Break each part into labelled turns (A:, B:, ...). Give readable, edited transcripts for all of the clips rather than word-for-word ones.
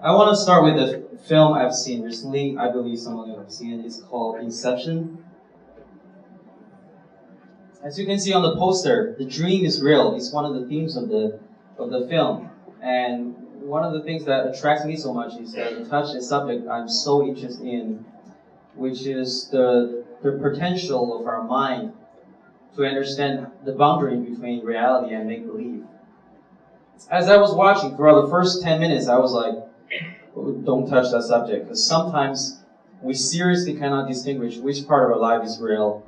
A: I want to start with a film I've seen recently. I believe some of you have seen it. It's called Inception. As you can see on the poster, the dream is real. It's one of the themes of the film. And one of the things that attracts me so much is that it touches a subject I'm so interested in, which is the potential of our mind to understand the boundary between reality and make-believe. As I was watching throughout the first 10 minutes, I was like, don't touch that subject, because sometimes we seriously cannot distinguish which part of our life is real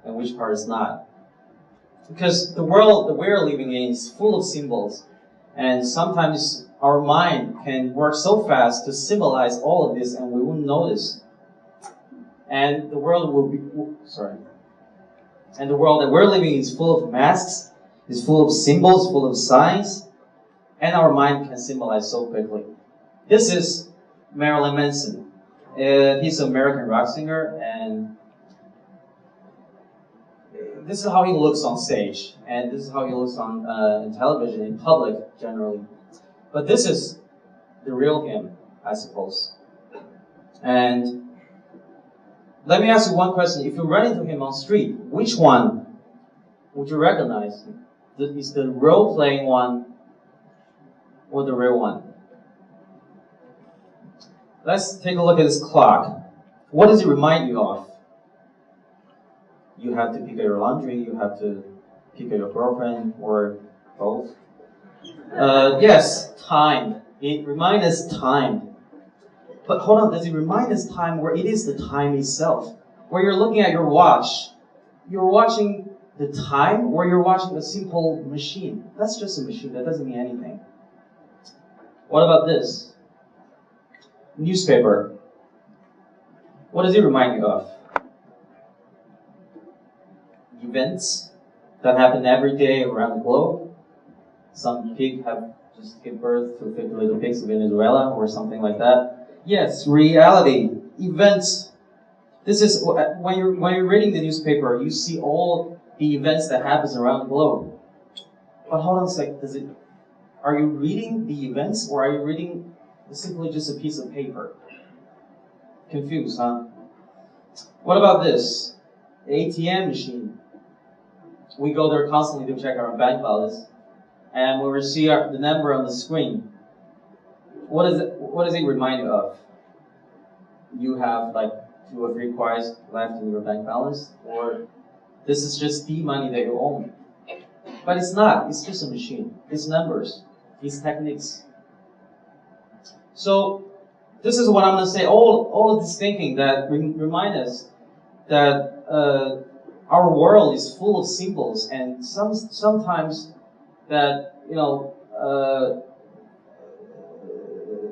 A: and which part is not. Because the world that we're living in is full of symbols, and sometimes our mind can work so fast to symbolize all of this and we won't notice. And the world will be, and the world that we're living in is full of masks, is full of symbols, full of signs, and our mind can symbolize so quickly. This is Marilyn Manson. He's an American rock singer, and this is how he looks on stage, and this is how he looks on in television, in public generally. But this is the real him, I suppose. And let me ask you one question. If you run into him on the street, which one would you recognize? Is the role-playing one or the real one? Let's take a look at this clock. What does it remind you of? You have to pick up your laundry, you have to pick up your girlfriend, or both. Yes, time. It reminds us time. But hold on, does it remind us time where it is the time itself? Where you're looking at your watch, you're watching the time, or you're watching a simple machine? That's just a machine, that doesn't mean anything. What about this? Newspaper. What does it remind you of? Events that happen every day around the globe. Some pig have just given birth to 50 little pigs in Venezuela or something like that. Yes, reality, events. This is when you're reading the newspaper, you see all the events that happens around the globe. But hold on a sec, are you reading the events, or are you reading simply just a piece of paper? Confused, huh? What about this? The ATM machine. We go there constantly to check our bank balance, and when we see the number on the screen, what does it remind you of? You have like 2 or 3 coins left in your bank balance, or this is just the money that you own. But it's not. It's just a machine. It's numbers. It's techniques. So this is what I'm going to say. All of this thinking that remind us that our world is full of symbols, and sometimes that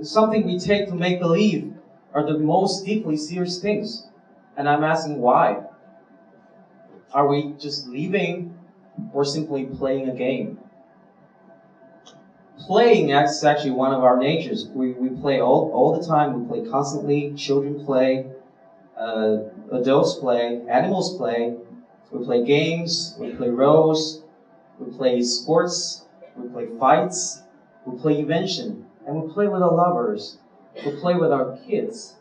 A: something we take to make believe are the most deeply serious things. And I'm asking why. Are we just living or simply playing a game? Playing is actually one of our natures. We play all the time. We play constantly. Children play. Adults play. Animals play. We play games. We play roles. We play sports. We play fights. We play invention. And we play with our lovers. We play with our kids.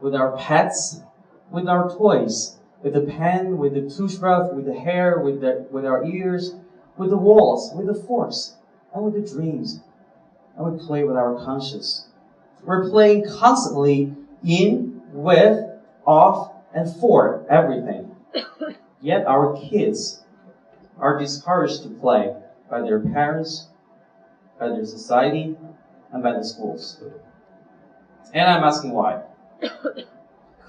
A: With our pets. With our toys. With the pen. With the toothbrush. With the hair. With our ears. With the walls. With the forks. And with the dreams. And we play with our conscience. We're playing constantly in, with, of, and for everything. Yet our kids are discouraged to play by their parents, by their society, and by the schools. And I'm asking why.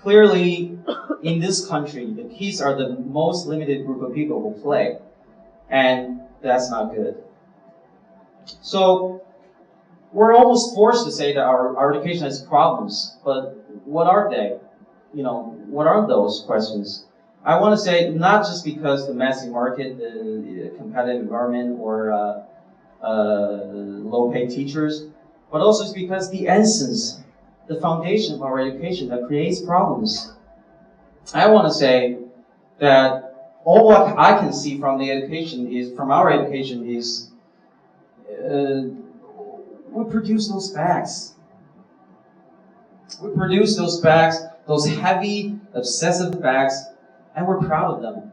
A: Clearly, in this country, the kids are the most limited group of people who play. And that's not good. So, we're almost forced to say that our education has problems, but what are they? What are those questions? I want to say not just because the massive market, the competitive environment, or low-paid teachers, but also it's because the essence, the foundation of our education that creates problems. I want to say that all what I can see from our education is we produce those facts. We produce those bags, those heavy, obsessive bags, and we're proud of them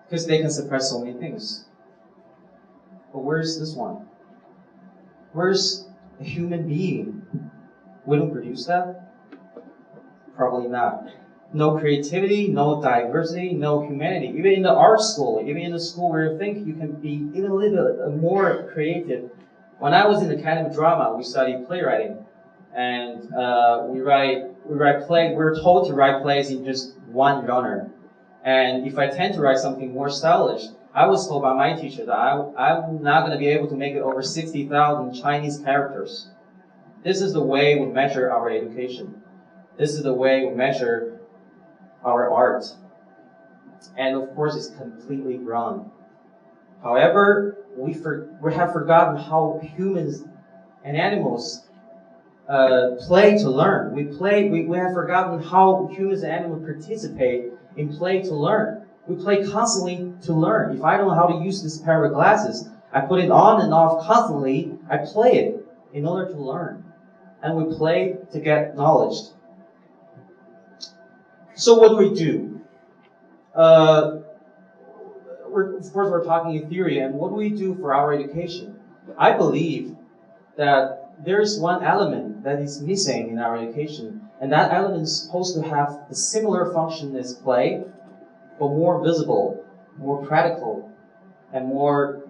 A: because they can suppress so many things. But where's this one? Where's a human being? We don't produce that? Probably not. No creativity, no diversity, no humanity. Even in the art school, even in the school where you think you can be even a little bit more creative. When I was in Academy of Drama, we studied playwriting. And we write plays. We're told to write plays in just one genre. And if I tend to write something more stylish, I was told by my teacher that I'm not going to be able to make it over 60,000 Chinese characters. This is the way we measure our education. This is the way we measure our art. And of course, it's completely wrong. However, we have forgotten how humans and animals play to learn. We have forgotten how humans and animals participate in play to learn. We play constantly to learn. If I don't know how to use this pair of glasses, I put it on and off constantly. I play it in order to learn. And we play to get knowledge. So what do? Of course, we're talking in theory, and what do we do for our education? I believe that there's one element that is missing in our education, and that element is supposed to have a similar function as play, but more visible, more practical, and more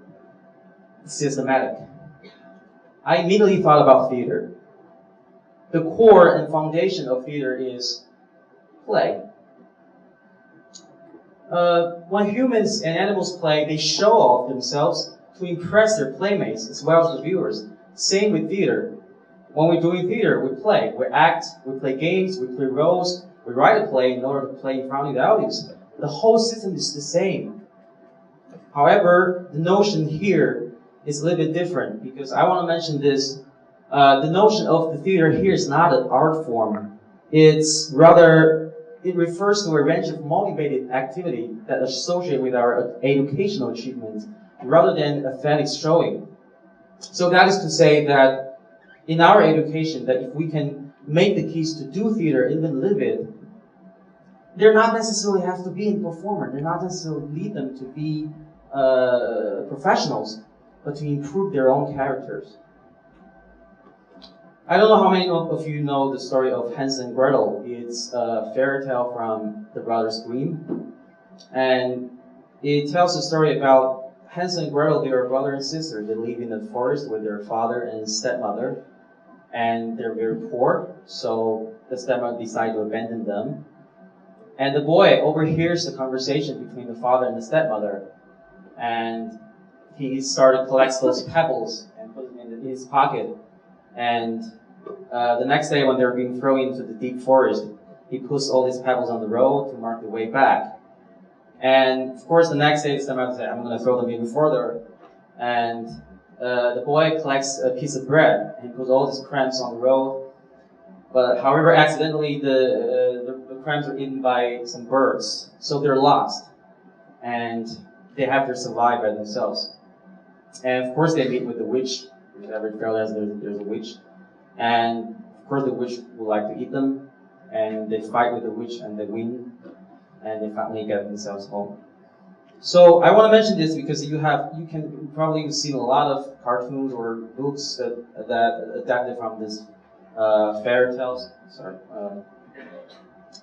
A: systematic. I immediately thought about theater. The core and foundation of theater is play. When humans and animals play, they show off themselves to impress their playmates as well as the viewers. Same with theater. When we're doing theater, we play, we act, we play games, we play roles, we write a play in order to play in front of the audience. The whole system is the same. However, the notion here is a little bit different because I want to mention this. The notion of the theater here is not an art form. It's rather, it refers to a range of motivated activity that associate with our educational achievements rather than aesthetic showing. So that is to say that in our education, that if we can make the kids to do theater even live it, they're not necessarily have to be a performer. They're not necessarily lead them to be professionals, but to improve their own characters. I don't know how many of you know the story of Hansel and Gretel. It's a fairy tale from the Brothers Grimm. And it tells a story about Hansel and Gretel. They are brother and sister. They live in the forest with their father and stepmother. And they're very poor, so the stepmother decided to abandon them. And the boy overhears the conversation between the father and the stepmother. And he started collecting those pebbles and put them in his pocket. And the next day when they're being thrown into the deep forest, he puts all these pebbles on the road to mark the way back. And of course the next day the stepmother said, I'm going to throw them even further. And the boy collects a piece of bread and he puts all these crumbs on the road. But however, accidentally the crumbs are eaten by some birds, so they're lost. And they have to survive by themselves. And of course they meet with the witch. Every fairy has there's a witch. And of course the witch would like to eat them. And they fight with the witch and they win. And they finally get themselves home. So I want to mention this because you can probably see a lot of cartoons or books that adapted from this fairy tales. Sorry.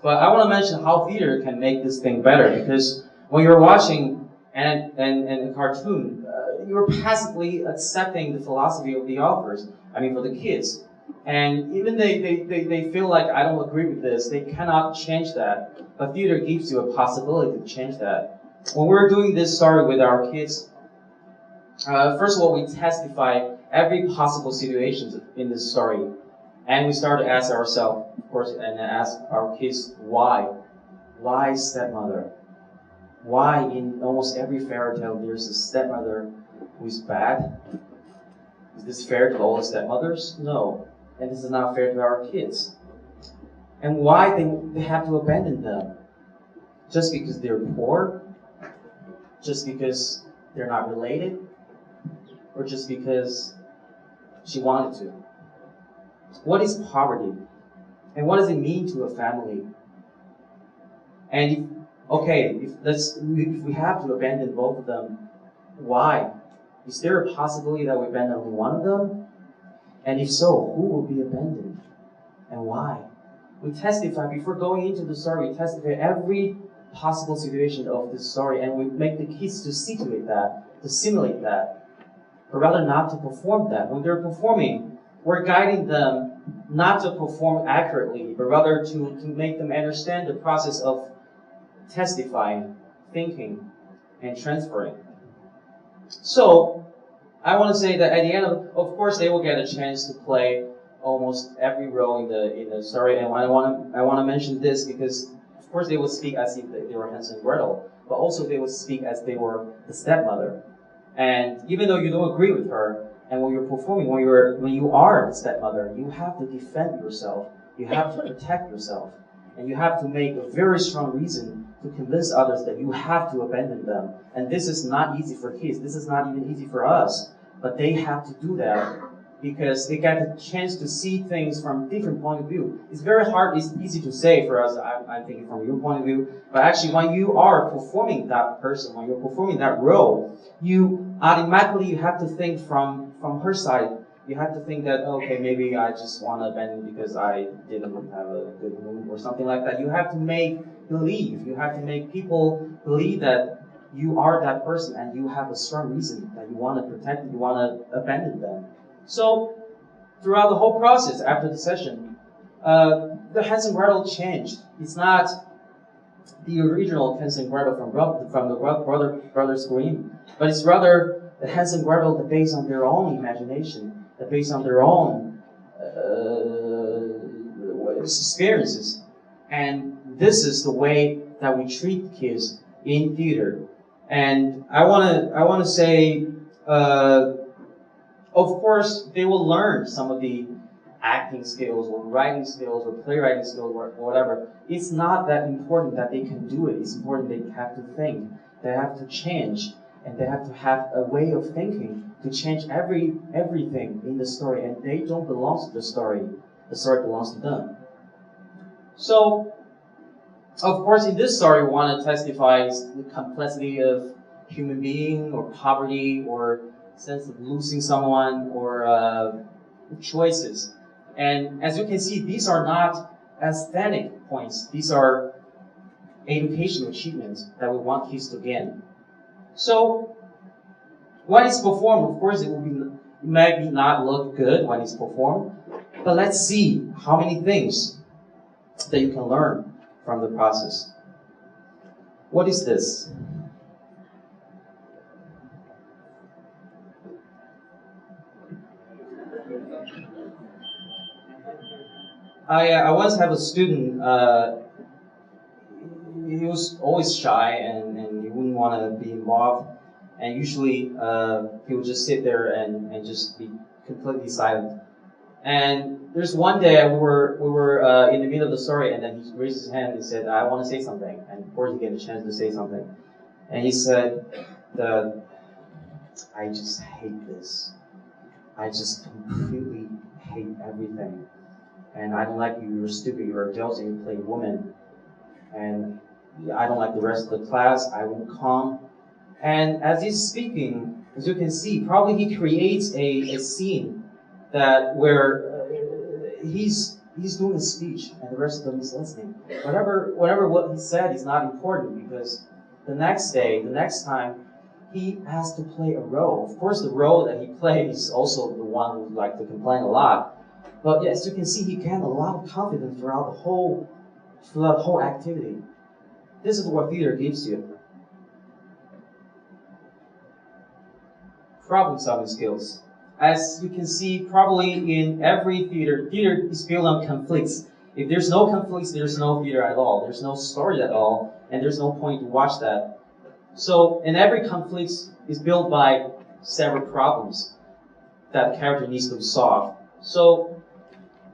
A: But I want to mention how theater can make this thing better, because when you're watching a cartoon, you're passively accepting the philosophy of the authors. I mean, for the kids. And even they feel like, I don't agree with this, they cannot change that. But theater gives you a possibility to change that. When we're doing this story with our kids, first of all, we testify every possible situation in this story. And we start to ask ourselves, of course, and ask our kids, why? Why stepmother? Why in almost every fairy tale there's a stepmother who is bad? Is this fair to all the stepmothers? No. And this is not fair to our kids. And why they have to abandon them? Just because they're poor? Just because they're not related? Or just because she wanted to? What is poverty? And what does it mean to a family? And if we have to abandon both of them, why? Is there a possibility that we abandon only one of them? And if so, who will be abandoned? And why? We testify, before going into the story, we testify every possible situation of the story, and we make the kids to simulate that, but rather not to perform that. When they're performing, we're guiding them not to perform accurately, but rather to make them understand the process of testifying, thinking, and transferring. So, I want to say that at the end of course, they will get a chance to play almost every role in the story. And I want to mention this because, of course, they will speak as if they were Hansel and Gretel, but also they will speak as they were the stepmother. And even though you don't agree with her, and when you're performing, when you are the stepmother, you have to defend yourself, you have to protect yourself, and you have to make a very strong reason to convince others that you have to abandon them. And this is not easy for kids. This is not even easy for us. But they have to do that because they get the chance to see things from a different point of view. It's very hard. It's easy to say for us, I'm thinking from your point of view. But actually, when you are performing that person, when you're performing that role, you automatically have to think from her side. You have to think that, okay, maybe I just want to abandon because I didn't have a good mood or something like that. You have to make believe. You have to make people believe that you are that person and you have a strong reason that you want to protect them, you want to abandon them. So, throughout the whole process after the session, the Hansel and Gretel changed. It's not the original Hansel and Gretel from the Brothers Grimm, but it's rather the Hansel and Gretel that based on their own imagination, that based on their own experiences. And this is the way that we treat kids in theater. And I want to say, of course, they will learn some of the acting skills or writing skills or playwriting skills or whatever. It's not that important that they can do it. It's important they have to think. They have to change, and they have to have a way of thinking to change everything in the story. And they don't belong to the story. The story belongs to them. So, of course, in this story, we want to testify the complexity of human being, or poverty, or sense of losing someone, or choices. And as you can see, these are not aesthetic points. These are educational achievements that we want kids to gain. So, when it's performed, of course, it might not look good when it's performed, but let's see how many things that you can learn from the process. What is this? I once had a student, he was always shy and he wouldn't want to be involved, and usually he would just sit there and just be completely silent. And there's one day we were in the middle of the story, and then he raised his hand and said, "I want to say something." And of course, he get a chance to say something. And he said, "I just hate this. I just completely hate everything. And I don't like you. You're stupid. You're a jealous. You play woman. And I don't like the rest of the class. I won't come." And as he's speaking, as you can see, probably he creates a scene that where he's doing a speech and the rest of them is listening. Whatever what he said is not important, because the next day, the next time, he has to play a role. Of course, the role that he plays is also the one who like to complain a lot. But as you can see, he gained a lot of confidence throughout the whole activity. This is what theater gives you. Problem-solving skills. As you can see, probably in every theater is built on conflicts. If there's no conflicts, there's no theater at all. There's no story at all, and there's no point to watch that. So, and every conflict is built by several problems that the character needs to solve. So,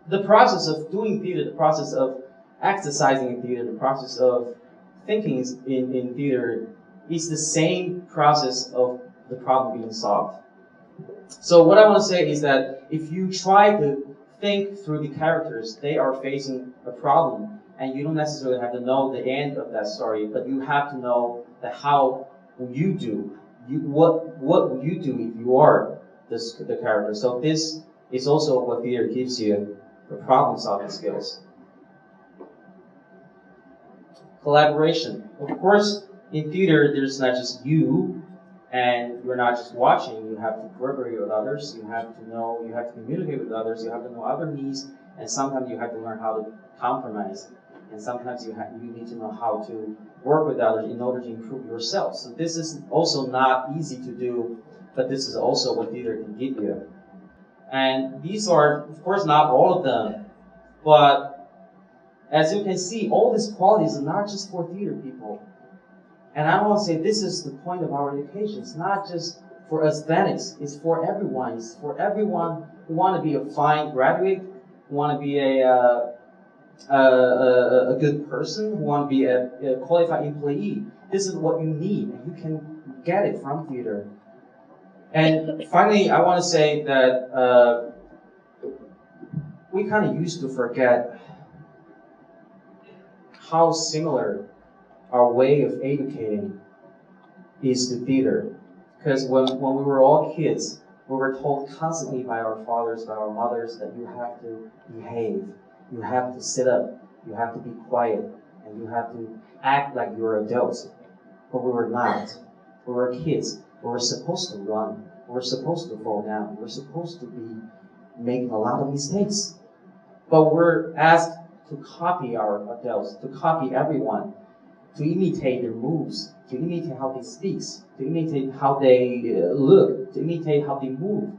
A: the process of doing theater, the process of exercising in theater, the process of thinking in theater is the same process of the problem being solved. So what I want to say is that if you try to think through the characters. They are facing a problem, and you don't necessarily have to know the end of that story, but you have to know the how you do. What will you do if you are the character? So this is also what theater gives you, the problem-solving skills. Collaboration. Of course, in theater, there's not just you, and you're not just watching. You have to collaborate with others. You have to know. You have to communicate with others. You have to know other needs, and sometimes you have to learn how to compromise. And sometimes you need to know how to work with others in order to improve yourself. So this is also not easy to do, but this is also what theater can give you. And these are, of course, not all of them, but as you can see, all these qualities are not just for theater people. And I want to say this is the point of our education. It's not just for aesthetics. It's for everyone. It's for everyone who want to be a fine graduate, who want to be a good person, who want to be a qualified employee. This is what you need, and you can get it from theater. And finally, I want to say that we kind of used to forget how similar our way of educating is to theater. Because when we were all kids, we were told constantly by our fathers, by our mothers, that you have to behave, you have to sit up, you have to be quiet, and you have to act like you're adults. But we were not. We were kids. We were supposed to run. We were supposed to fall down. We were supposed to be making a lot of mistakes. But we're asked to copy our adults, to copy everyone, to imitate their moves, to imitate how they speak, to imitate how they look, to imitate how they move.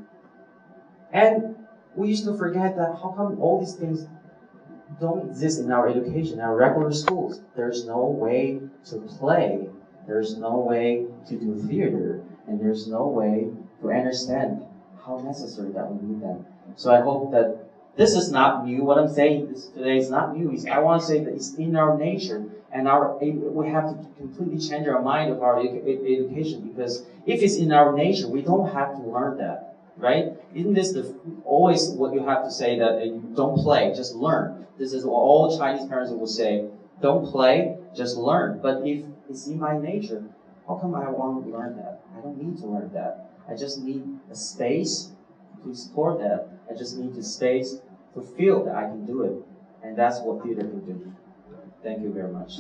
A: And we used to forget that how come all these things don't exist in our education, in our regular schools. There's no way to play, there's no way to do theater, and there's no way to understand how necessary that we need them. So I hope that this is not new. What I'm saying today is not new. I want to say that it's in our nature, and we have to completely change our mind of our education, because if it's in our nature, we don't have to learn that, right? Isn't this always what you have to say, that you don't play, just learn? This is what all Chinese parents will say. Don't play, just learn. But if it's in my nature, how come I want to learn that? I don't need to learn that. I just need a space to explore that. I just need the space to feel that I can do it. And that's what theater can do. Thank you very much.